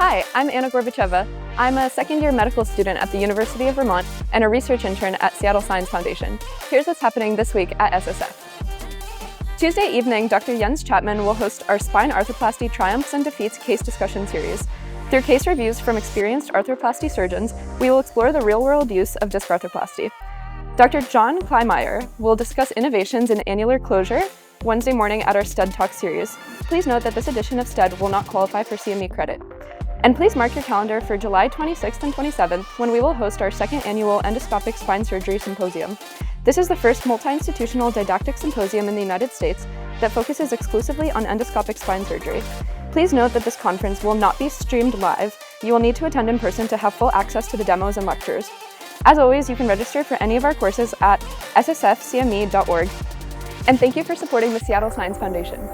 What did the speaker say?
Hi, I'm Anna Gorbacheva. I'm a second-year medical student at the University of Vermont and a research intern at Seattle Science Foundation. Here's what's happening this week at SSF. Tuesday evening, Dr. Jens Chapman will host our Spine Arthroplasty Triumphs and Defeats case discussion series. Through case reviews from experienced arthroplasty surgeons, we will explore the real-world use of disc arthroplasty. Dr. John Kleinmeyer will discuss innovations in annular closure Wednesday morning at our STED Talk series. Please note that this edition of STED will not qualify for CME credit. And please mark your calendar for July 26th and 27th when we will host our second annual Endoscopic Spine Surgery Symposium. This is the first multi-institutional didactic symposium in the United States that focuses exclusively on endoscopic spine surgery. Please note that this conference will not be streamed live. You will need to attend in person to have full access to the demos and lectures. As always, you can register for any of our courses at ssfcme.org. And thank you for supporting the Seattle Science Foundation.